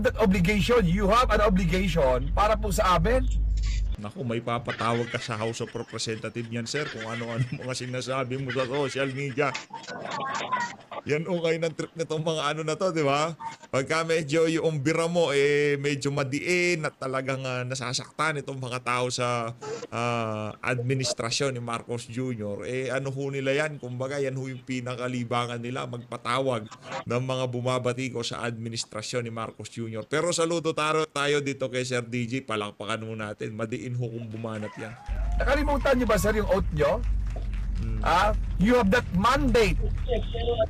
that obligation. You have an obligation para po sa amin. Naku, may papatawag ka sa House of Representatives yan, sir, kung ano-ano mga sinasabi mo sa social media. Yan okay ng trip nitong mga ano na to, di ba? Pagka medyo yung bira mo, medyo madiin at talagang nasasaktan itong mga tao sa administrasyon ni Marcos Jr., ano ho nila yan? Kumbaga, yan ho yung pinakalibangan nila, magpatawag ng mga bumabati ko sa administrasyon ni Marcos Jr. Pero saludo tayo dito kay Sir DJ, palakpakan mo natin. Madiin ho kung bumanat yan. Nakalimutan niyo ba, sir, yung oath niyo? You have that mandate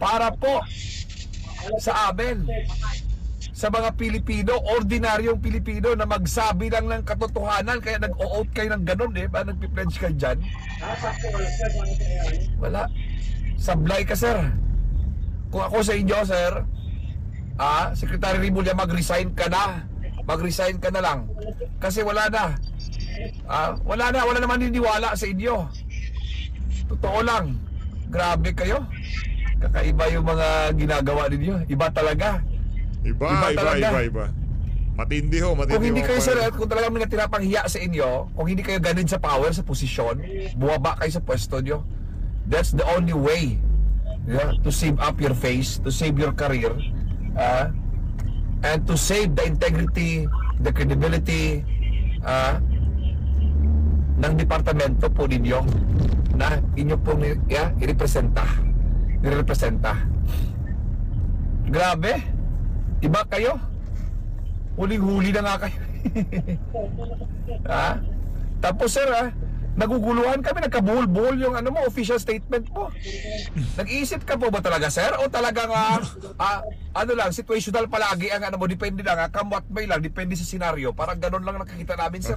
para po sa amin, sa mga Pilipino, ordinaryong Pilipino na magsabi lang ng katotohanan. Kaya nag-o-oath kayo ng ganun, ba? Nagpi-pledge kayo dyan. Wala. Sablay ka, sir. Kung ako sa inyo, sir, Secretary Rimulya, mag-resign ka na. Mag-resign ka na lang. Kasi wala na. Wala naman niniwala sa inyo. Totoo lang. Grabe kayo. Kakaiba yung mga ginagawa ninyo. Iba talaga. Iba. Matindi ho. Kung hindi kayo, sir, kung talagang may tinapanghiya sa inyo, kung hindi kayo ganun sa power, sa posisyon, buwaba kayo sa pwesto nyo. That's the only way, to save up your face, to save your career, and to save the integrity, the credibility ng departamento po ninyo na inyo pong irepresenta. Grabe. Iba kayo. Huling-huli na nga kayo. Tapos, sir, naguguluhan kami, nagkabuhol-buhol yung official statement po. Nag-iisip ka po ba talaga, sir? O talagang situational palagi ang depende lang, come what may lang, depende sa senaryo. Parang ganun lang nakikita namin, sir.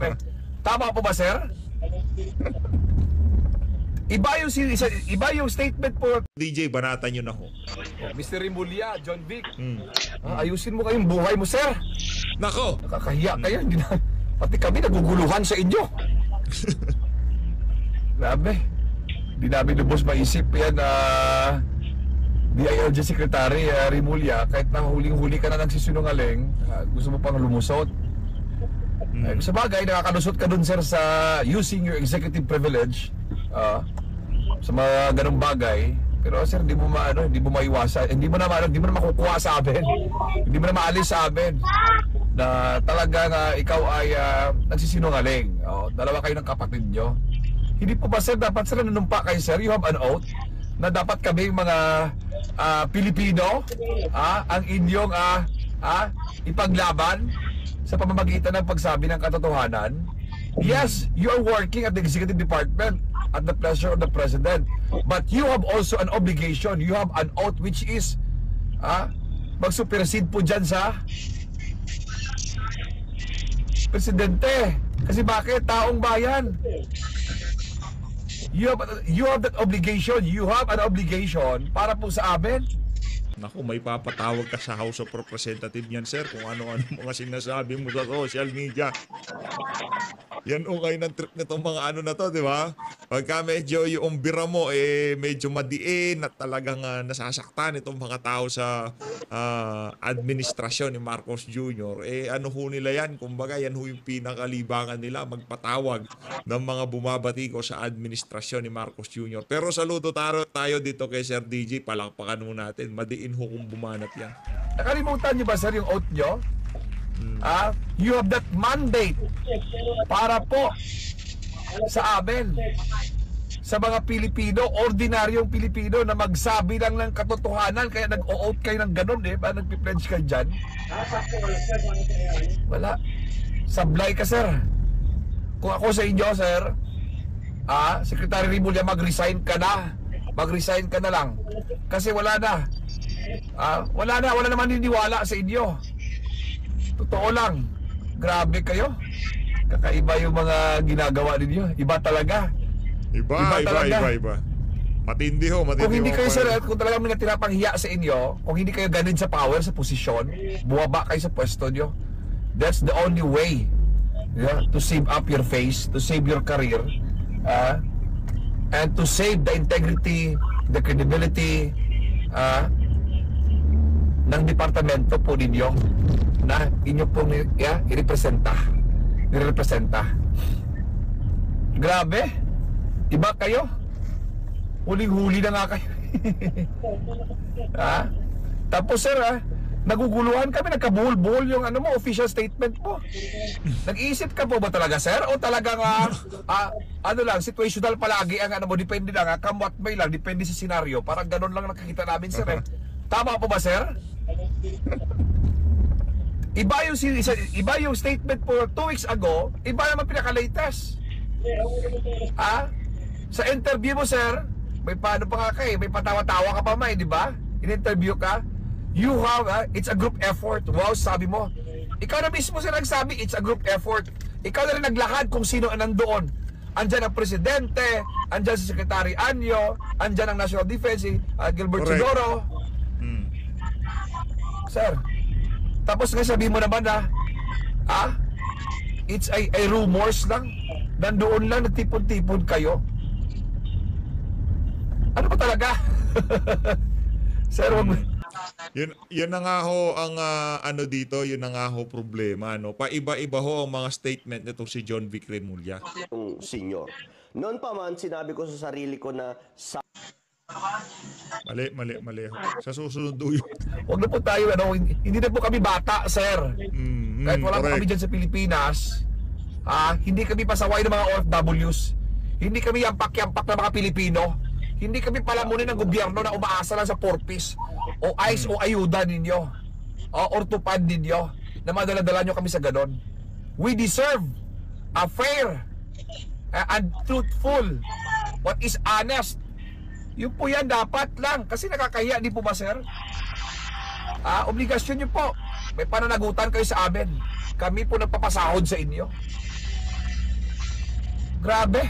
Tama po ba, sir? Iba yung statement po. DJ, banatan nyo na ho. Mr. Rimulya, John Vic, ayusin mo kayong buhay mo, sir. Nako! Nakakahiya kayo. Pati kami naguguluhan sa inyo. Grabe. Hindi namin lubos maisip yan DILG Secretary Rimulya, kahit na huling-huli ka na nagsisinungaling, gusto mo pang lumusot. Sa bagay, nakakalusot ka dun, sir, sa using your executive privilege sa mga ganung bagay. Pero, sir, hindi mo maiwasan, hindi mo na makukuha sa amin, hindi mo na maalis sa amin na talagang ikaw ay nagsisinungaling. Dalawa kayo ng kapatid nyo. Hindi po ba, sir, dapat sila nanumpa kayo, sir? You have an oath na dapat kami mga Pilipino ang inyong ipaglaban sa pamamagitan ng pagsabi ng katotohanan. Yes, you are working at the executive department at the pleasure of the president, but you have also an obligation. You have an oath which is magsupersid po dyan sa presidente. Kasi bakit? Taong bayan. You have that obligation. You have an obligation para po sa amin. Naku, may papatawag ka sa House of Representatives yan, sir, kung ano-ano mga sinasabi mo sa social media. Yan okay ng trip nitong mga ano na to, di ba? Pagka medyo yung bira mo, medyo madiin at talagang nasasaktan itong mga tao sa administrasyon ni Marcos Jr., ano ho nila yan? Kumbaga, yan ho yung pinakalibangan nila, magpatawag ng mga bumabati ko sa administrasyon ni Marcos Jr. Pero saludo tayo dito kay Sir DJ, palakpakan mo natin. Madiin ho kung bumanat yan. Nakalimutan niyo ba, sir, yung oath nyo? You have that mandate para po sa amin, sa mga Pilipino, ordinaryong Pilipino na magsabi lang ng katotohanan. Kaya nag-o-oath kayo ng ganun, ba? Nagpi-pledge kayo dyan. Wala. Sablay ka, sir. Kung ako sa inyo, sir, Secretary Rimulya, mag-resign ka na. Mag-resign ka na lang. Kasi wala naman niniwala sa inyo. Totoo lang. Grabe kayo. Kakaiba yung mga ginagawa ninyo. Iba talaga. Iba. Matindi ho. Kung hindi kayo, sir, kung talagang may tinapanghiya sa inyo, kung hindi kayo ganun sa power, sa posisyon, buwaba kayo sa pwesto nyo. That's the only way, to save up your face, to save your career, and to save the integrity, the credibility ng departamento po ninyo na inyo pong irepresenta. Grabe. Iba kayo. Huling-huli na nga kayo. Ha? Tapos sir, naguguluhan kami, nagkabuhol-buhol yung official statement mo. Nag-iisip ka po ba talaga, sir? O talagang situational palagi ang depende lang, come what may lang, depende sa senaryo. Parang ganun lang nakikita namin, sir. Tama po ba, sir? Iba yung statement po 2 weeks ago, iba naman pinaka-latest. Sa interview mo, sir, may paano pa nga kayo, may patawa-tawa ka pa di ba? In-interview ka, you have, it's a group effort. Wow, sabi mo. Ikaw na mismo sir nagsabi, it's a group effort. Ikaw na rin naglakad kung sino ang nandoon. Andyan ang presidente, andyan si Secretary Anyo, andyan ang National Defense, Gilbert Chidoro. Sir, tapos nga sabi mo naman it's a rumors lang. Nandoon lang, nagtipon-tipon kayo. Ano ba talaga? Sir, Yun na nga ho ang dito, yun na nga ho problema, no? Paiba-iba ho ang mga statement nitong si John Vic Remulla. Senyor. Noon pa man, sinabi ko sa sarili ko na Mali ho. Sa susunod yun. Huwag na po tayo, hindi na po kami bata, sir. Kahit wala pa kami dyan sa Pilipinas, hindi kami pasaway ng mga OFWs. Hindi kami yampak-yampak ng mga Pilipino. Hindi kami palamunin ng gobyerno na umaasa lang sa porpis o ICE o ayuda ninyo or tupad ninyo na madala-dala nyo kami sa ganon. We deserve a fair and truthful, what is honest. Yun po yan dapat lang kasi nakakahiya, di po ba sir? Obligasyon nyo po. May pananagutan kayo sa amin. Kami po nagpapasahod sa inyo. Grabe.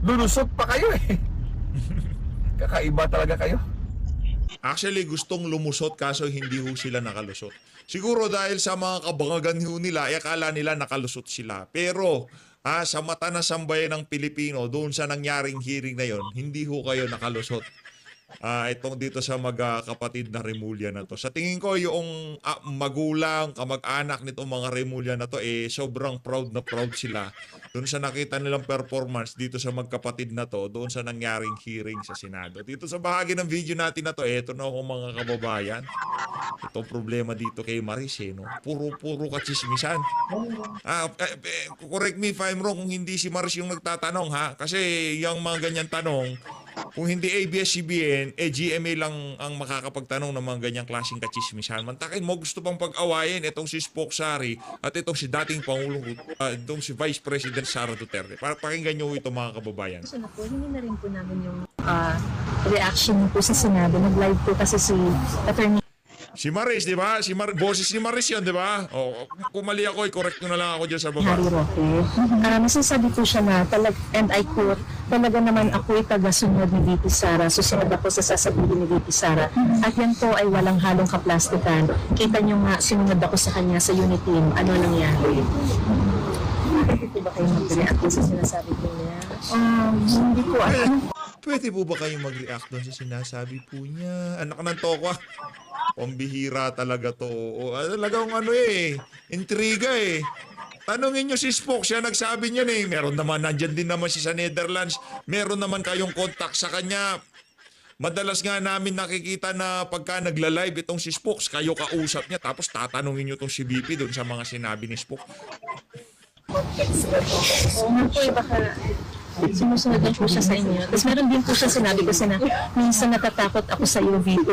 Lulusot pa kayo Kakaiba talaga kayo. Actually, gustong lumusot kaso hindi ho sila nakalusot. Siguro dahil sa mga kabangagan ho nila, akala nila nakalusot sila. Pero sa mata na sambayan ng Pilipino, doon sa nangyaring hearing na yon, hindi ho kayo nakalusot. Itong dito sa magkakapatid na Remulla na to. Sa tingin ko, yung magulang, kamag-anak nitong mga Remulla na to, sobrang proud na proud sila. Doon sa nakita nilang performance dito sa magkapatid na to, doon sa nangyaring hearing sa Senado. Dito sa bahagi ng video natin na to, eto na ako mga kababayan. Itong problema dito kay Maris, no? Puro kachismisan. Correct me if I'm wrong kung hindi si Maris yung nagtatanong, ha? Kasi yung mga ganyan tanong, kung hindi ABS-CBN, GMA lang ang makakapagtanong ng mga ganyang klaseng kachismisan. Mantakin mo, gusto pang pag-awayin itong si Spock Sari at itong si dating Pangulong, itong si Vice President Sara Duterte. Pakinggan nyo ito mga kababayan. So na po, hindi na rin po namin yung reaction po sa Senado. Nag-live po kasi si Attorney Si Maris, di ba? Boses ni Maris yan, di ba? Kung mali ako, i-correct ko na lang ako dyan sa baba. Harry Roque. Masasabi po siya na, and I quote, talaga naman ako'y taga-sunod ni VP Sara. Susunod ako sa sasabihin ni VP Sara. At yan po ay walang halong kaplastikan. Kita nyo nga, sinunod ako sa kanya sa unit team. Ano nangyari? Pwede po ba kayo mag-react sa sinasabi ko niya? Hindi po. Pwede po ba kayo mag-react doon sa sinasabi po niya? Anak ng toko, pambihira talaga to. Talagang intriga Tanungin nyo si Spock, siya nagsabi niyan Meron naman, nandyan din naman siya sa Netherlands. Meron naman kayong contact sa kanya. Madalas nga namin nakikita na pagka nagla-live itong si Spock, kayo kausap niya, tapos tatanungin nyo itong si VP doon sa mga sinabi ni Spock. Baka sinusunod din po siya sa inyo. Tapos meron din po siya sinabi kasi na minsan natatakot ako sa iyo VP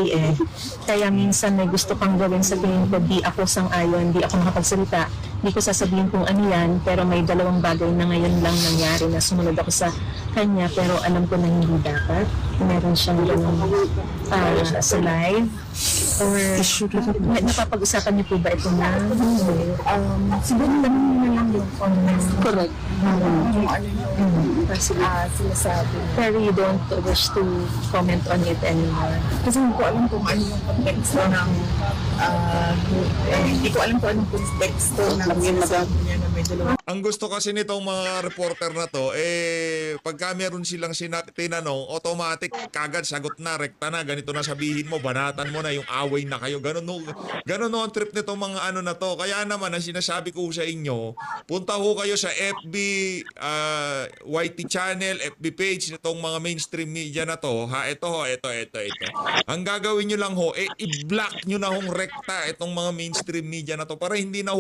Kaya minsan may gusto kang gawin sa tingin ko, di ako sang-ayon, di ako makapagsalita. Di ko sasabihin kung ano yan, pero may dalawang bagay na ngayon lang nangyari na sumunod ako sa kanya, pero alam ko na hindi dapat. Meron siyang sa live. Or napapag-usapan niyo po ba ito na? Siguro lang yung correct. Kung ano yung sinasabi. Pero you don't wish to comment on it anymore. Kasi hindi ko alam kung ano yung context ng Hindi ko alam kung anong konteksto ng sinasabi niya na may dalawa. Ang gusto kasi nitong mga reporter na to, pagka meron silang tinanong, automatic, kagad sagot na, rekta na, ganito na sabihin mo, banatan mo na, yung away na kayo. Ganun ang trip nitong mga ano na to. Kaya naman, ang sinasabi ko sa inyo, punta ho kayo sa FB, YT channel, FB page nitong mga mainstream media na to. Ito. Ang gagawin nyo lang ho, i-block nyo na hong rekta itong mga mainstream media na to para hindi na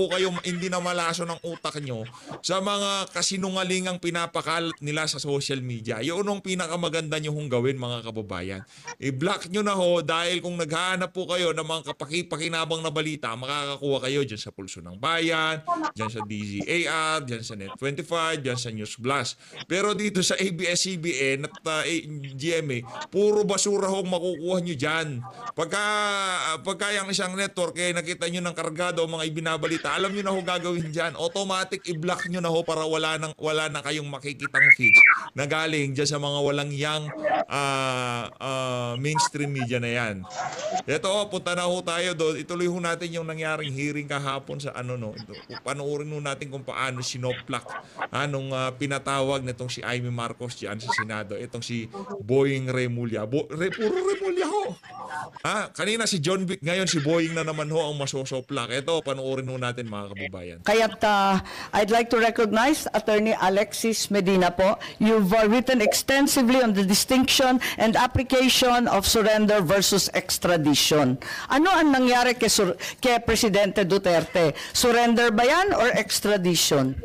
malaso ng utak nyo sa mga kasinungalingang pinapakalat nila sa social media. Yun ang pinakamaganda nyo hong gawin, mga kababayan. I-block nyo na ho dahil kung naghahanap po kayo ng mga kapakipakinabang na balita, makakakuha kayo dyan sa Pulso ng Bayan, dyan sa DZAR, dyan sa Net25, dyan sa News Blast. Pero dito sa ABS-CBN at GMA, puro basura hong makukuha nyo dyan. Pagka yung isang network, nakita nyo ng kargado o mga ibinabalita, alam nyo na ho gagawin dyan. Automatic i-block nyo na ho para wala na kayong makikitang feeds na galing dyan sa mga walang yang mainstream media na yan. Ito, punta na ho tayo doon. Ituloy ho natin yung nangyaring hearing kahapon sa panoorin ho natin kung paano sinoplak anong pinatawag nitong si Amy Marcos dyan sa Senado. Itong si Boying Remulla. Puro Remulla ho. Kanina si John Vic, ngayon si Boying na naman ho ang masosoplak. Ito, panoorin ho natin, mga kababayan. Kaya't I'd like to recognize Attorney Alexis Medina po. You've written extensively on the distinction and application of surrender versus extradition. Ano ang nangyari kay Presidente Duterte? Surrender ba yan or extradition?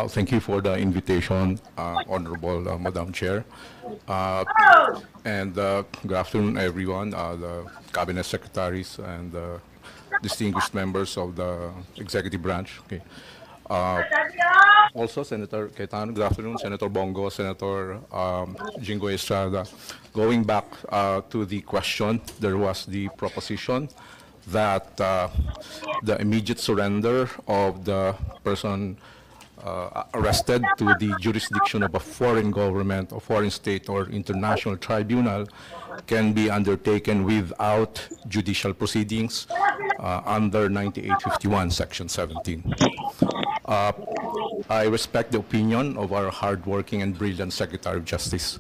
Thank you for the invitation, Honorable Madam Chair. And good afternoon, everyone, the Cabinet Secretaries and distinguished members of the Executive Branch. Okay. Also, Senator Cayetano, good afternoon, Senator Bongo, Senator Jingo Estrada. Going back to the question, there was the proposition that the immediate surrender of the person arrested to the jurisdiction of a foreign government, or foreign state, or international tribunal can be undertaken without judicial proceedings under 9851, Section 17. I respect the opinion of our hardworking and brilliant Secretary of Justice,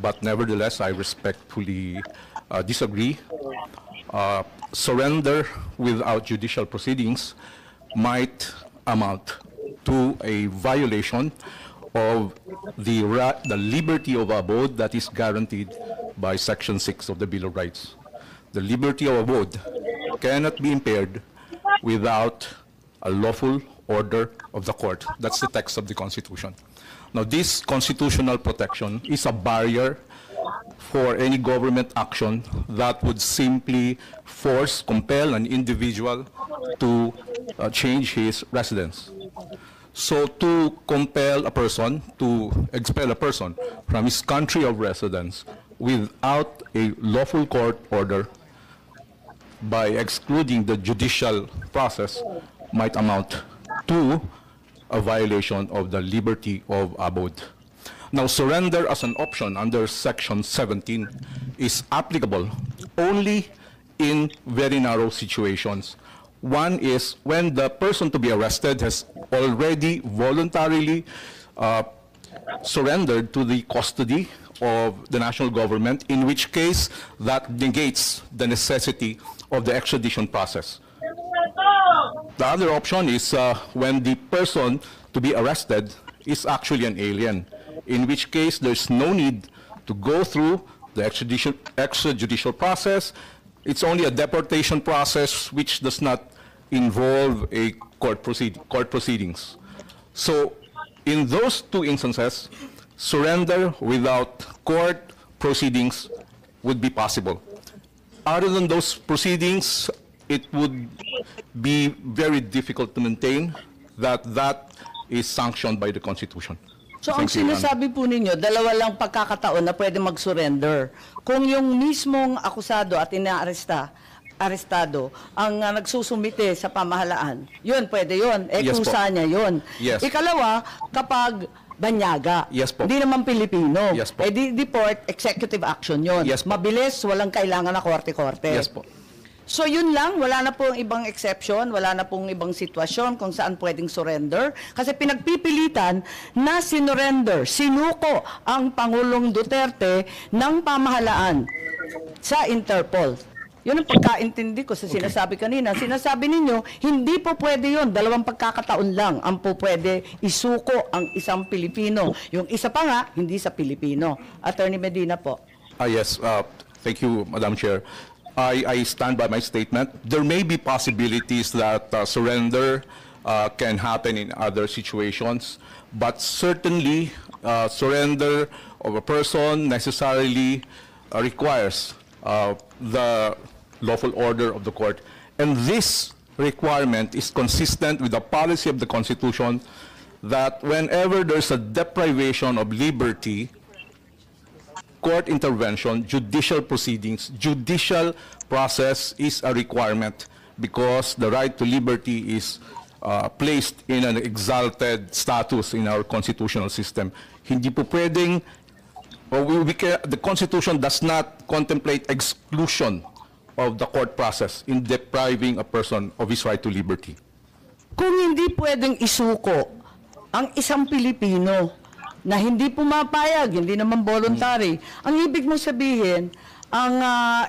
but nevertheless, I respectfully disagree. Surrender without judicial proceedings might amount to a violation of the liberty of abode that is guaranteed by Section 6 of the Bill of Rights. The liberty of abode cannot be impaired without a lawful order of the court. That's the text of the Constitution. Now, this constitutional protection is a barrier for any government action that would simply compel an individual to change his residence. So to compel a person, to expel a person from his country of residence without a lawful court order by excluding the judicial process might amount to a violation of the liberty of abode. Now, surrender as an option under Section 17 is applicable only in very narrow situations. One is when the person to be arrested has already voluntarily surrendered to the custody of the national government, in which case that negates the necessity of the extradition process. The other option is when the person to be arrested is actually an alien, in which case there's no need to go through the extrajudicial process. It's only a deportation process which does not involve a court proceedings. So in those two instances, surrender without court proceedings would be possible. Other than those proceedings, it would be very difficult to maintain that is sanctioned by the Constitution. So ang Thank you, Your Honor. sinasabi po ninyo, dalawa lang pagkakataon na pwede mag-surrender. Kung yung mismong akusado at arestado ang nagsusumite sa pamahalaan, yun, pwede yun. Yes po. Kusa niya yun. Yes. Ikalawa, kapag banyaga, Yes po. hindi naman Pilipino, Yes po. deport, executive action yun. Yes po. Mabilis, walang kailangan na korte-korte. Yes po. So yun lang, wala na pong ibang exception, wala na pong ibang sitwasyon kung saan pwedeng surrender. Kasi pinagpipilitan na sinurrender, sinuko ang Pangulong Duterte ng pamahalaan sa Interpol. Yun ang pagkaintindi ko sa sinasabi kanina. Sinasabi ninyo, hindi po pwede yun. 2 pagkakataon lang ang po pwede isuko ang isang Pilipino. Yung isa pa nga, hindi sa Pilipino. Attorney Medina po. Yes, thank you, Madam Chair. I stand by my statement. There may be possibilities that surrender can happen in other situations, but certainly surrender of a person necessarily requires the lawful order of the court. And this requirement is consistent with the policy of the Constitution that whenever there's a deprivation of liberty, court intervention, judicial proceedings, judicial process is a requirement because the right to liberty is placed in an exalted status in our constitutional system. Hindi po pwedeng, the Constitution does not contemplate exclusion of the court process in depriving a person of his right to liberty. Kung hindi pwedeng isuko ang isang Pilipino na hindi pumapayag, hindi naman voluntary, ang ibig mo sabihin, ang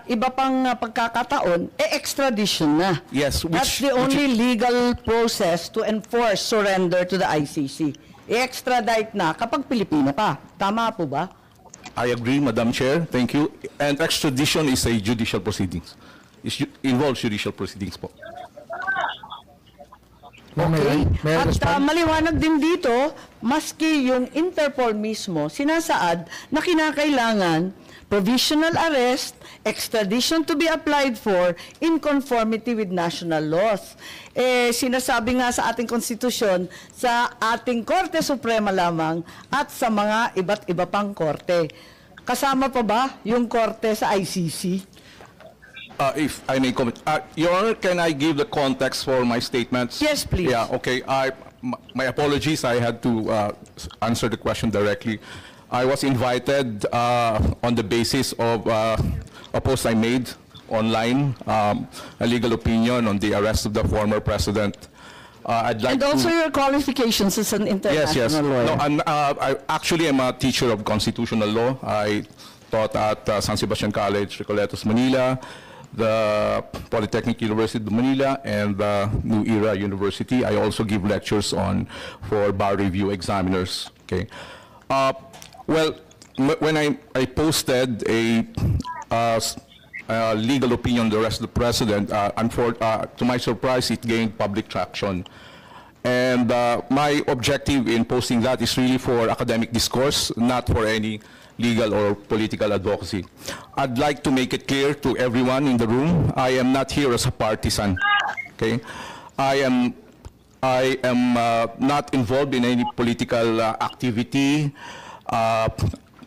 iba pang pagkakataon, extradition na. Yes, That's the only legal process to enforce surrender to the ICC. I-extradite na kapag Pilipino ka. Tama po ba? I agree, Madam Chair. Thank you. And extradition is a judicial proceedings. Involves judicial proceedings po. Okay. At maliwanag din dito, maski yung Interpol mismo, sinasaad na kinakailangan provisional arrest, extradition to be applied for in conformity with national laws. Sinasabi nga sa ating konstitusyon, sa ating Korte Suprema lamang at sa mga iba't iba pang korte. Kasama pa ba yung korte sa ICC? If I may comment. Your Honor, can I give the context for my statements? Yes, please. Yeah, okay. My apologies. I had to answer the question directly. I was invited on the basis of a post I made online, a legal opinion on the arrest of the former president. I'd like And also your qualifications as an international lawyer. No, actually, I'm a teacher of constitutional law. I taught at San Sebastian College, Recoletos, Manila, the Polytechnic University of Manila, and the New Era University. I also give lectures for bar review examiners. Okay. Well, when I posted a legal opinion on the arrest of the president, to my surprise, it gained public traction. And my objective in posting that is really for academic discourse, not for any legal or political advocacy. I'd like to make it clear to everyone in the room, I am not here as a partisan. Okay, I am not involved in any political activity.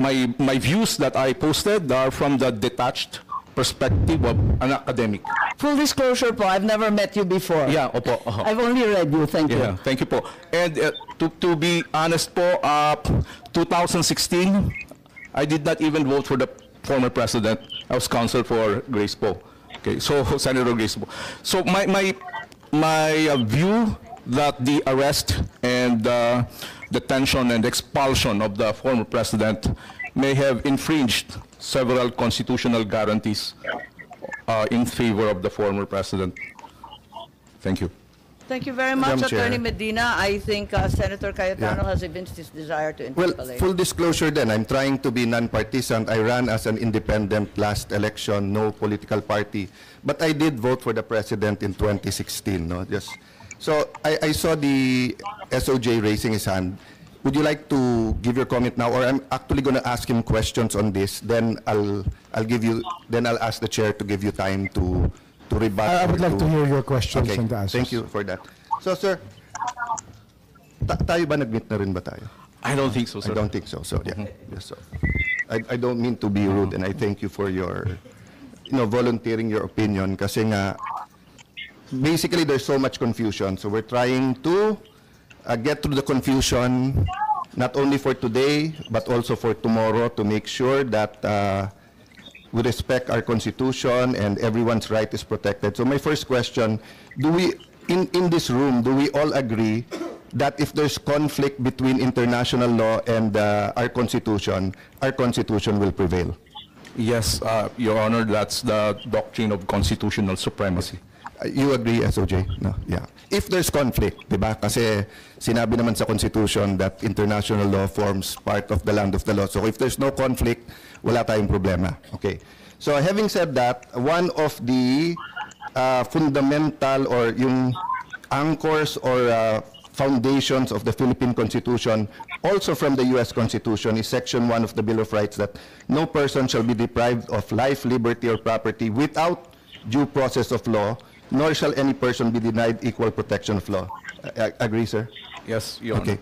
My views that I posted are from the detached perspective of an academic. Full disclosure po, I've never met you before. Yeah, opo. I've only read you, thank Yeah, you. thank you po. And to be honest po, 2016, I did not even vote for the former president. I was counsel for Grace Poe. Okay, so Senator Grace Poe. So my view that the arrest and detention and expulsion of the former president may have infringed several constitutional guarantees in favor of the former president. Thank you. Thank you very much, Madam Chair. Attorney Medina. I think Senator Cayetano has evinced his desire to Well, interpolate. full disclosure then, I'm trying to be non-partisan. I ran as an independent last election, no political party. But I did vote for the president in 2016. No? So I saw the SOJ raising his hand. Would you like to give your comment now, or I'm actually going to ask him questions on this? Then I'll ask the chair to give you time to rebut. I would or like to hear your questions Okay, and answers. thank you for that. So sir, tayo ba nag-meet na rin ba tayo? I don't think so, sir. I don't think so. So yeah, yes, so I don't mean to be rude, and I thank you for your, volunteering your opinion. Kasi nga, basically there's so much confusion. So we're trying to get through the confusion, not only for today but also for tomorrow, to make sure that we respect our Constitution, and everyone's right is protected. So my first question, do we, in this room, do we all agree that if there's conflict between international law and our Constitution will prevail? Yes, Your Honor, that's the doctrine of constitutional supremacy. You agree, SOJ? No, yeah. If there's conflict, di ba? Kasi sinabi naman sa Constitution that international law forms part of the land of the law. So if there's no conflict, wala tayong problema. Okay. So having said that, one of the fundamental or yung anchors or foundations of the Philippine Constitution, also from the U.S. Constitution, is Section 1 of the Bill of Rights, that no person shall be deprived of life, liberty, or property without due process of law, nor shall any person be denied equal protection of law. Agree, sir? Yes, Your Honor. Okay.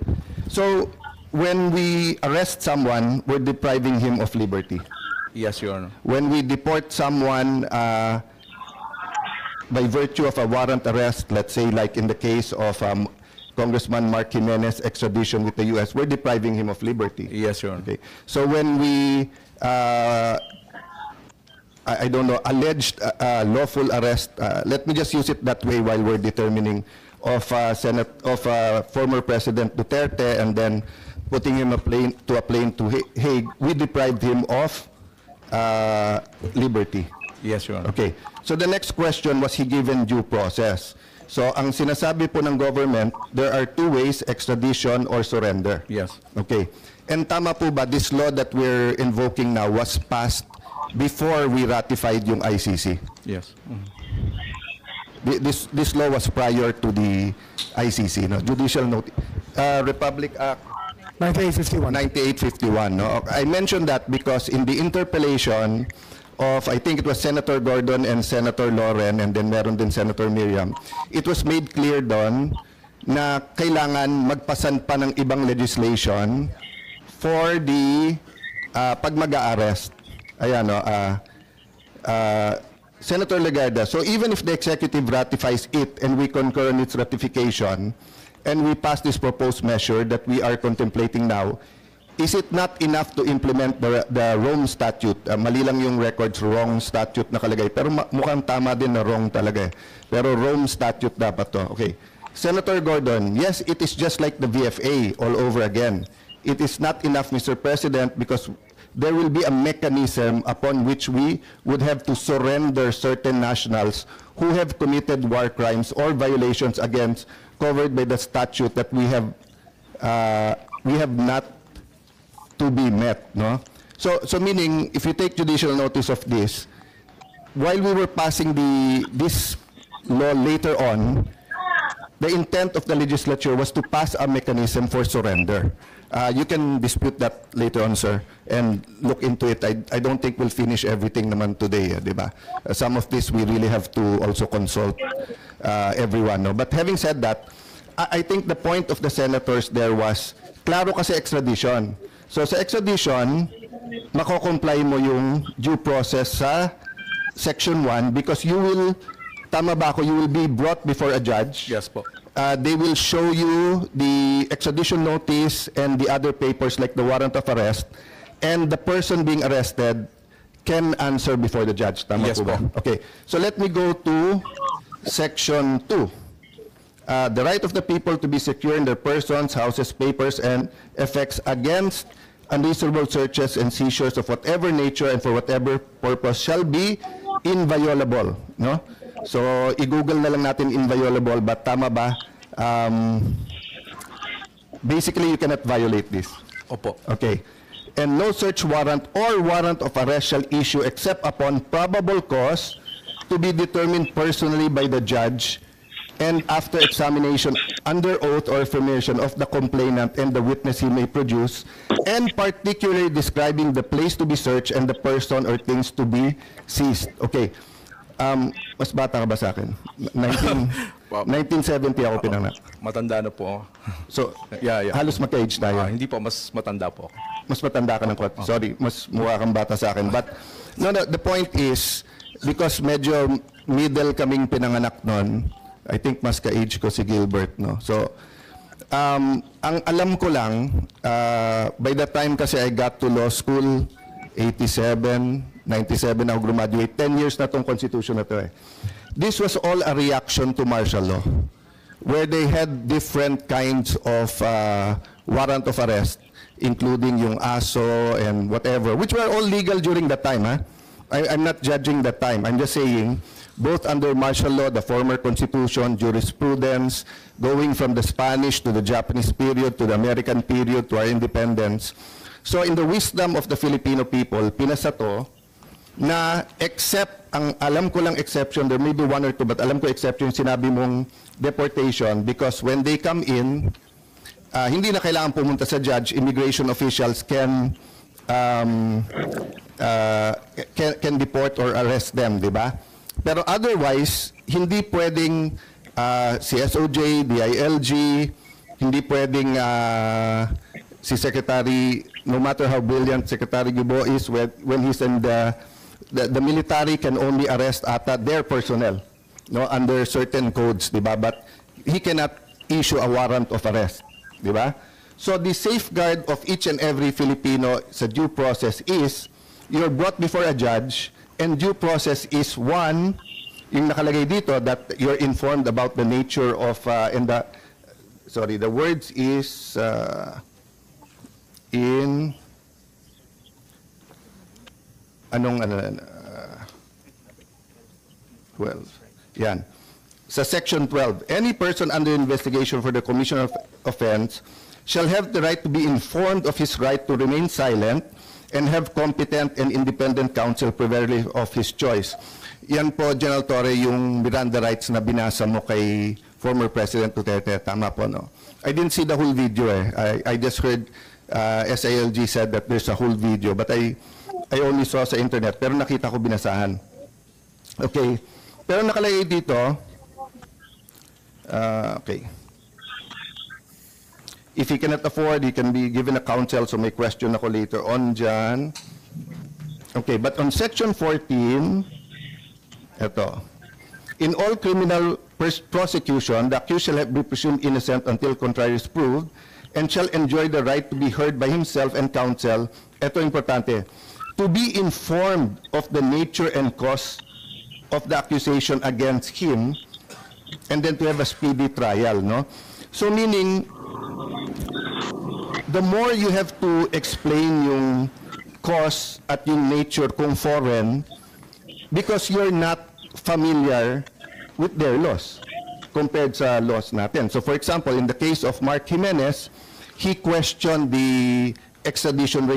So, when we arrest someone, we're depriving him of liberty. Yes, Your Honor. When we deport someone by virtue of a warrant arrest, let's say like in the case of Congressman Mark Jimenez extradition with the U.S., we're depriving him of liberty. Yes, Your Honor. Okay. So when we, I don't know, alleged lawful arrest, let me just use it that way while we're determining of former President Duterte and then putting him to a plane to Hague, we deprived him of liberty. Yes, Your Honor. Okay. So the next question, was he given due process? So ang sinasabi po ng government, there are two ways, extradition or surrender. Yes. Okay. And tama po ba, this law that we're invoking now was passed before we ratified yung ICC? Yes. This law was prior to the ICC, no? Judicial Notice. Republic Act 9851. No? I mentioned that because in the interpellation of, I think it was Senator Gordon and Senator Loren, and then meron din Senator Miriam, it was made clear doon na kailangan magpasan pa ng ibang legislation for the pag mag-a-arrest. Ayan, no, Senator Legarda, so even if the executive ratifies it and we concur on its ratification and we pass this proposed measure that we are contemplating now, is it not enough to implement the Rome Statute? Mali lang yung records, wrong statute nakalagay. Pero mukhang tama din na wrong talaga. Pero Rome Statute dapat to. Okay. Senator Gordon, yes, it is just like the VFA all over again. It is not enough, Mr. President, because there will be a mechanism upon which we would have to surrender certain nationals who have committed war crimes or violations against covered by the statute that we have not to be met, no? So meaning, if you take judicial notice of this, while we were passing this law later on, the intent of the legislature was to pass a mechanism for surrender. You can dispute that later on, sir, and look into it. I don't think we'll finish everything naman today, di ba? Some of this we really have to also consult everyone, no? But having said that, I think the point of the senators there was, klaro kasi extradition. So sa extradition, mako-comply mo yung due process sa Section 1 because you will, tama ba ako, you will be brought before a judge. Yes po. They will show you the extradition notice and the other papers like the warrant of arrest, and the person being arrested can answer before the judge. Tama Yes po ba? po. Okay. So let me go to Section 2. The right of the people to be secure in their persons, houses, papers, and effects against unreasonable searches and seizures of whatever nature and for whatever purpose shall be inviolable. No? So, i-google na lang natin inviolable, but tama ba? Basically, you cannot violate this. Opo. Okay. And no search warrant or warrant of arrest shall issue except upon probable cause to be determined personally by the judge and after examination under oath or affirmation of the complainant and the witness he may produce, and particularly describing the place to be searched and the person or things to be seized. Okay. Mas bata ka ba sa akin? 1970 ako pinanganak. Matanda na po. So, Yeah. halos magka-age tayo. Hindi po, mas matanda po ako. Mas matanda ka ng kwat. Sorry, mas mukha kang bata sa akin. But, no, the point is, because medyo middle kaming pinanganak nun, I think mas ka-age ko si Gilbert, no? So, ang alam ko lang, by the time kasi I got to law school, 87, 97 ako graduate. 10 years na tong constitution na to eh. This was all a reaction to martial law, where they had different kinds of warrant of arrest, including yung ASO and whatever, which were all legal during that time. I'm not judging that time. I'm just saying, both under martial law, the former constitution, jurisprudence, going from the Spanish to the Japanese period to the American period to our independence. So in the wisdom of the Filipino people, pinasa to na except, ang alam ko lang exception, there may be one or two, but alam ko exception, sinabi mong deportation, because when they come in, hindi na kailangan pumunta sa judge, immigration officials can deport or arrest them, di ba? Pero otherwise, hindi pwedeng si SOJ, DILG, hindi pwedeng si Secretary, no matter how brilliant Secretary Gubo is, when he's in the military can only arrest their personnel, no, under certain codes, di ba? But he cannot issue a warrant of arrest, di ba? So the safeguard of each and every Filipino sa due process is you're brought before a judge, and due process is one, yung nakalagay dito, that you're informed about the nature of, the words is in, anong, 12, yan. Sa section 12, any person under investigation for the commission of offense shall have the right to be informed of his right to remain silent and have competent and independent counsel preferably of his choice. Yan po, General Torre, yung Miranda rights na binasa mo kay former President Duterte. Tama po, no? I didn't see the whole video eh. I just heard SILG said that there's a whole video, but I only saw sa internet, pero nakita ko binasahan. Okay. Pero nakalagay dito, okay. If he cannot afford, he can be given a counsel, so may question ako later on dyan. Okay, but on section 14, eto, in all criminal prosecution, the accused shall be presumed innocent until contrary is proved, and shall enjoy the right to be heard by himself and counsel, eto importante, to be informed of the nature and cause of the accusation against him, and then to have a speedy trial, no? So meaning, the more you have to explain yung cause at yung nature kung foreign, because you're not familiar with their laws compared sa laws natin. So for example, in the case of Mark Jimenez, he questioned the extradition